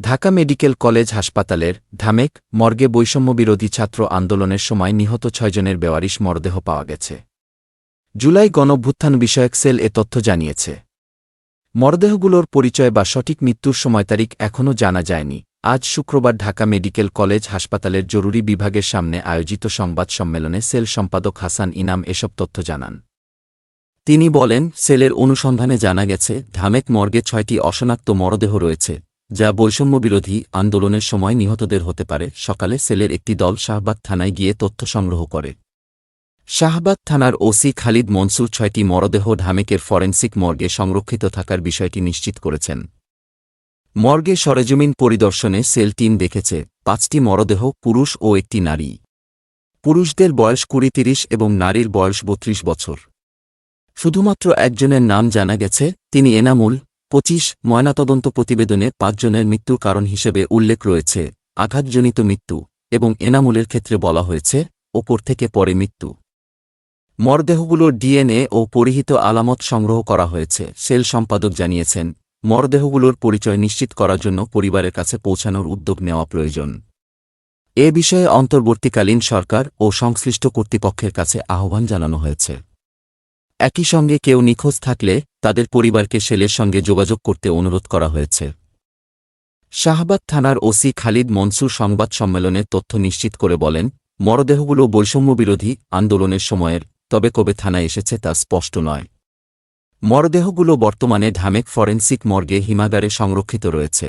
Dhaka medical college হাসপাতালের ঢামেক মর্গে বৈষম্যবিরোধী ছাত্র আন্দোলনের সময় নিহত ৬ জনের বেওয়ারিশ মরদেহ পাওয়া গেছে। জুলাই গণঅভ্যুত্থান বিষয়ক সেল এ তথ্য জানিয়েছে। মরদেহগুলোর পরিচয় বা সঠিক মৃত্যুর সময়তারিখ এখনও জানা যায়নি। আজ শুক্রবার ঢাকা মেডিকেল কলেজ হাসপাতালের জরুরি বিভাগের সামনে আয়োজিত সংবাদ সম্মেলনে সেল সম্পাদক হাসান ইনাম এসব তথ্য জানান। তিনি বলেন, সেলের অনুসন্ধানে জানা গেছে ঢামেক মর্গে ৬টি অশনাক্ত মরদেহ রয়েছে, যা বৈষম্যবিরোধী আন্দোলনের সময় নিহতদের হতে পারে। সকালে সেলের একটি দল শাহবাগ থানায় গিয়ে তথ্য সংগ্রহ করে। শাহবাগ থানার ওসি খালিদ মনসুর ৬টি মরদেহ ঢামেকের ফরেনসিক মর্গে সংরক্ষিত থাকার বিষয়টি নিশ্চিত করেছেন। মর্গে সরেজমিন পরিদর্শনে সেল টিম দেখেছে ৫টি মরদেহ পুরুষ ও একটি নারী। পুরুষদের বয়স ২০-৩০ এবং নারীর বয়স ৩২ বছর। শুধুমাত্র একজনের নাম জানা গেছে, তিনি এনামুল, ২৫। ময়নাতদন্ত প্রতিবেদনে ৫ জনের মৃত্যুর কারণ হিসেবে উল্লেখ রয়েছে আঘাতজনিত মৃত্যু এবং এনামুলের ক্ষেত্রে বলা হয়েছে ওপর থেকে পরে মৃত্যু। মরদেহগুলোর ডিএনএ ও পরিহিত আলামত সংগ্রহ করা হয়েছে। সেল সম্পাদক জানিয়েছেন, মরদেহগুলোর পরিচয় নিশ্চিত করার জন্য পরিবারের কাছে পৌঁছানোর উদ্যোগ নেওয়া প্রয়োজন। এ বিষয়ে অন্তর্বর্তীকালীন সরকার ও সংশ্লিষ্ট কর্তৃপক্ষের কাছে আহ্বান জানানো হয়েছে। একই সঙ্গে কেউ নিখোঁজ থাকলে তাদের পরিবারকে সেলের সঙ্গে যোগাযোগ করতে অনুরোধ করা হয়েছে। শাহবাগ থানার ওসি খালিদ মনসুর সংবাদ সম্মেলনের তথ্য নিশ্চিত করে বলেন, মরদেহগুলো বৈষম্যবিরোধী আন্দোলনের সময়ের, তবে কবে থানায় এসেছে তা স্পষ্ট নয়। মরদেহগুলো বর্তমানে ঢামেক ফরেনসিক মর্গে হিমাগারে সংরক্ষিত রয়েছে।